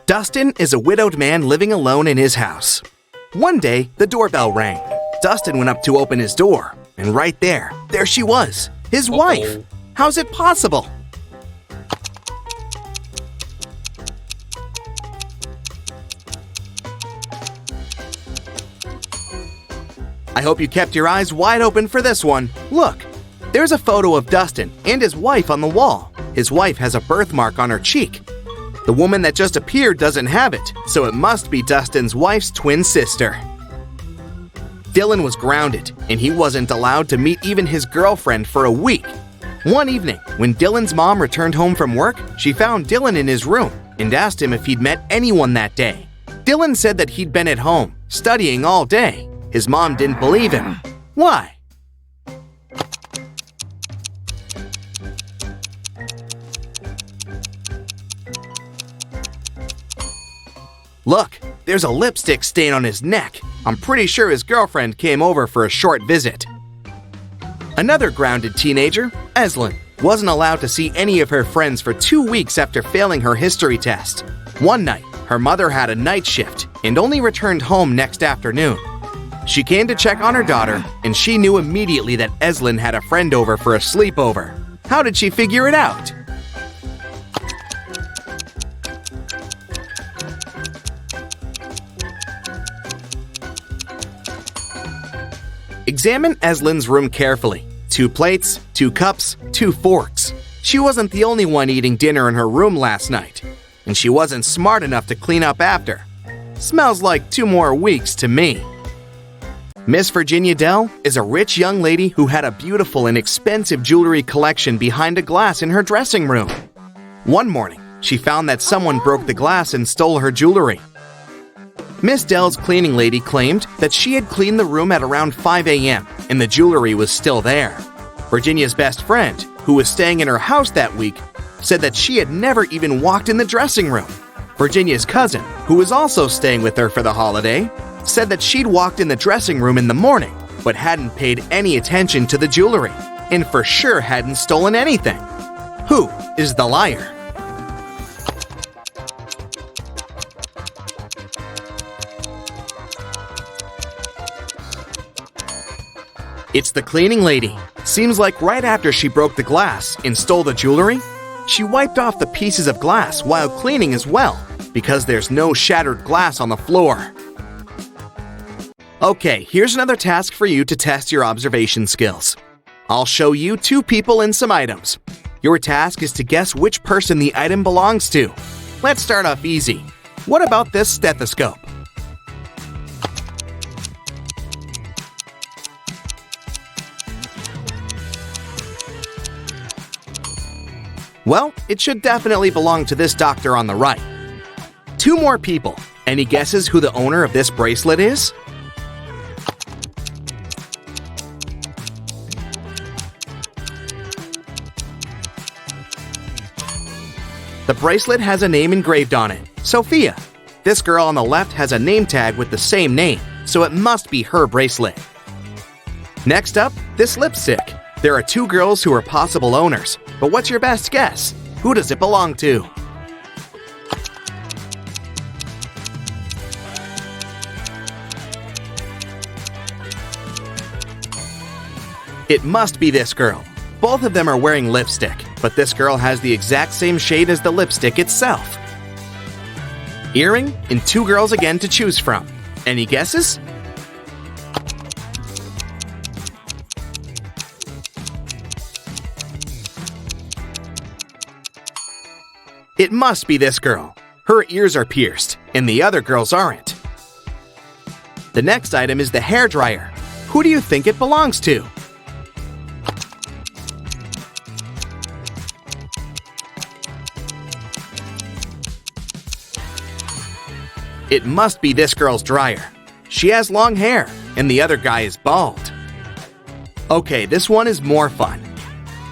Dustin is a widowed man living alone in his house. One day, the doorbell rang. Dustin went up to open his door, and right there she was, his wife. How's it possible? I hope you kept your eyes wide open for this one. Look, there's a photo of Dustin and his wife on the wall. His wife has a birthmark on her cheek. The woman that just appeared doesn't have it, so it must be Dustin's wife's twin sister. Dylan was grounded, and he wasn't allowed to meet even his girlfriend for a week. One evening, when Dylan's mom returned home from work, she found Dylan in his room and asked him if he'd met anyone that day. Dylan said that he'd been at home, studying all day. His mom didn't believe him. Why? Look, there's a lipstick stain on his neck. I'm pretty sure his girlfriend came over for a short visit. Another grounded teenager, Elon, wasn't allowed to see any of her friends for 2 weeks after failing her history test. One night, her mother had a night shift and only returned home next afternoon. She came to check on her daughter, and she knew immediately that Elon had a friend over for a sleepover. How did she figure it out? Examine Elon's room carefully. 2 plates, 2 cups, 2 forks. She wasn't the only one eating dinner in her room last night, and she wasn't smart enough to clean up after. Smells like 2 more weeks to me. Miss Virginia Dell is a rich young lady who had a beautiful and expensive jewelry collection behind a glass in her dressing room. One morning, she found that someone broke the glass and stole her jewelry. Miss Dell's cleaning lady claimed that she had cleaned the room at around 5 a.m. and the jewelry was still there. Virginia's best friend, who was staying in her house that week, said that she had never even walked in the dressing room. Virginia's cousin, who was also staying with her for the holiday, said that she'd walked in the dressing room in the morning, but hadn't paid any attention to the jewelry, and for sure hadn't stolen anything. Who is the liar? It's the cleaning lady. Seems like right after she broke the glass and stole the jewelry, she wiped off the pieces of glass while cleaning as well, because there's no shattered glass on the floor. Okay, here's another task for you to test your observation skills. I'll show you 2 people and some items. Your task is to guess which person the item belongs to. Let's start off easy. What about this stethoscope? Well, it should definitely belong to this doctor on the right. 2 more people. Any guesses who the owner of this bracelet is? The bracelet has a name engraved on it, Sophia. This girl on the left has a name tag with the same name, so it must be her bracelet. Next up, this lipstick. There are 2 girls who are possible owners, but what's your best guess? Who does it belong to? It must be this girl. Both of them are wearing lipstick, but this girl has the exact same shade as the lipstick itself. Earring and 2 girls again to choose from. Any guesses? It must be this girl. Her ears are pierced, and the other girls aren't. The next item is the hairdryer. Who do you think it belongs to? It must be this girl's dryer. She has long hair, and the other guy is bald. Okay, this one is more fun.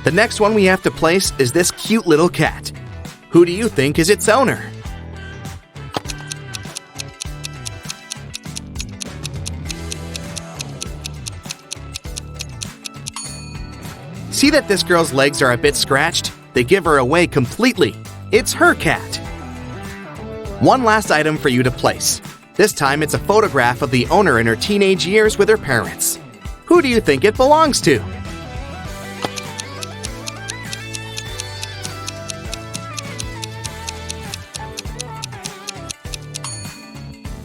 The next one we have to place is this cute little cat. Who do you think is its owner? See that this girl's legs are a bit scratched? They give her away completely. It's her cat. One last item for you to place. This time it's a photograph of the owner in her teenage years with her parents. Who do you think it belongs to?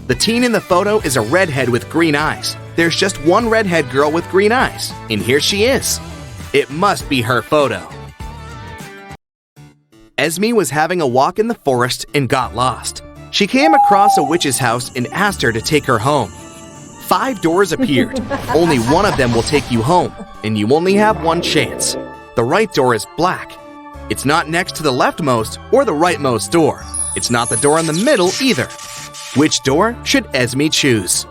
The teen in the photo is a redhead with green eyes. There's just one redhead girl with green eyes, and here she is. It must be her photo. Esme was having a walk in the forest and got lost. She came across a witch's house and asked her to take her home. 5 doors appeared. Only one of them will take you home, and you only have one chance. The right door is black. It's not next to the leftmost or the rightmost door. It's not the door in the middle either. Which door should Esme choose?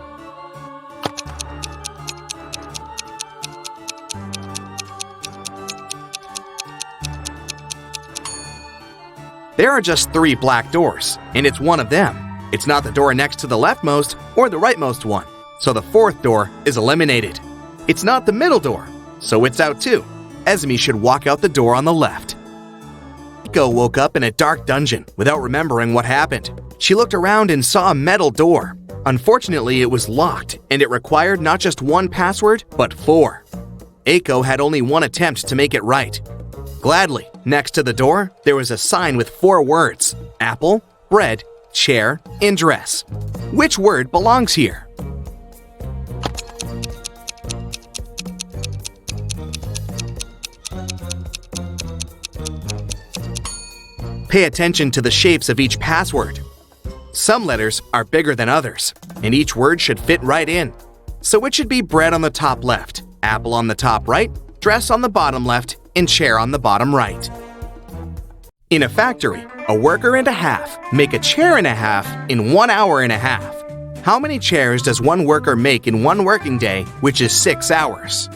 There are just 3 black doors, and it's one of them. It's not the door next to the leftmost or the rightmost one, so the 4th door is eliminated. It's not the middle door, so it's out too. Esme should walk out the door on the left. Eiko woke up in a dark dungeon without remembering what happened. She looked around and saw a metal door. Unfortunately, it was locked, and it required not just 1 password, but 4. Eiko had only 1 attempt to make it right. Gladly, next to the door, there was a sign with 4 words: apple, bread, chair, and dress. Which word belongs here? Pay attention to the shapes of each password. Some letters are bigger than others, and each word should fit right in. So it should be bread on the top left, apple on the top right, dress on the bottom left, and chair on the bottom right. In a factory, a worker and a half make a chair and a half in 1 hour and a half. How many chairs does one worker make in 1 working day, which is 6 hours?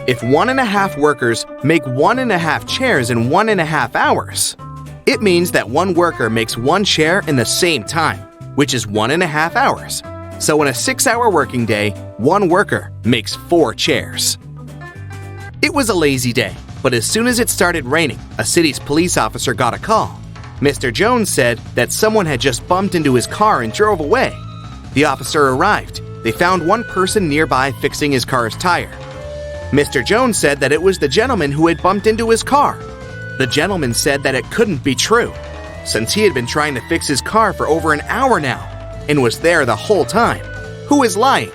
If 1.5 workers make 1.5 chairs in 1.5 hours, it means that one worker makes 1 chair in the same time, which is 1.5 hours. So in a 6-hour working day, one worker makes 4 chairs. It was a lazy day, but as soon as it started raining, a city's police officer got a call. Mr. Jones said that someone had just bumped into his car and drove away. The officer arrived. They found one person nearby fixing his car's tire. Mr. Jones said that it was the gentleman who had bumped into his car. The gentleman said that it couldn't be true, since he had been trying to fix his car for over an hour now, and was there the whole time. Who is lying?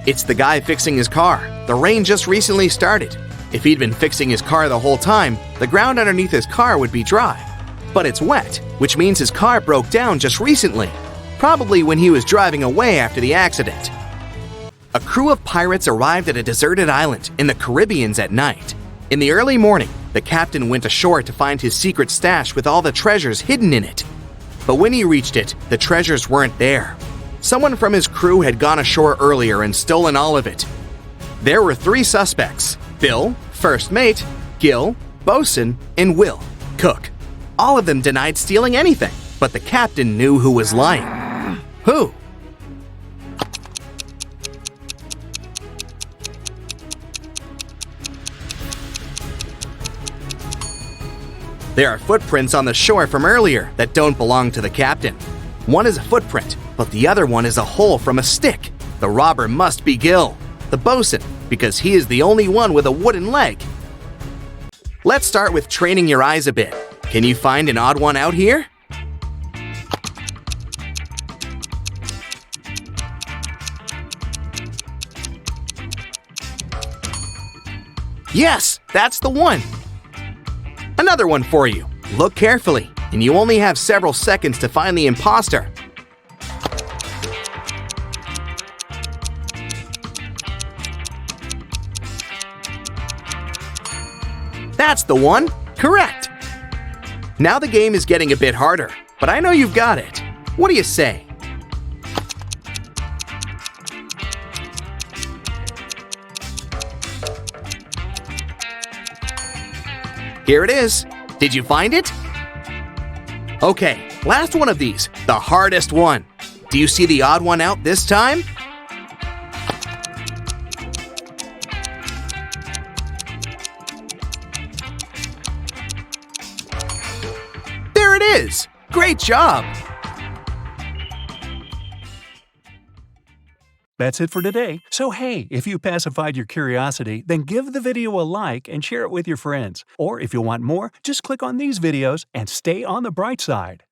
It's the guy fixing his car. The rain just recently started. If he'd been fixing his car the whole time, the ground underneath his car would be dry. But it's wet, which means his car broke down just recently, probably when he was driving away after the accident. A crew of pirates arrived at a deserted island in the Caribbean at night. In the early morning, the captain went ashore to find his secret stash with all the treasures hidden in it. But when he reached it, the treasures weren't there. Someone from his crew had gone ashore earlier and stolen all of it. There were 3 suspects: Bill, first mate, Gil, bosun, and Will, cook. All of them denied stealing anything, but the captain knew who was lying. Who? There are footprints on the shore from earlier that don't belong to the captain. One is a footprint, but the other one is a hole from a stick. The robber must be Gil, the bosun, because he is the only one with a wooden leg. Let's start with training your eyes a bit. Can you find an odd one out here? Yes, that's the one. Another one for you. Look carefully, and you only have several seconds to find the imposter. That's the one. Correct. Now the game is getting a bit harder, but I know you've got it. What do you say? Here it is. Did you find it? Okay, last one of these, the hardest one. Do you see the odd one out this time? There it is! Great job! That's it for today. So hey, if you pacified your curiosity, then give the video a like and share it with your friends. Or if you want more, just click on these videos and stay on the bright side.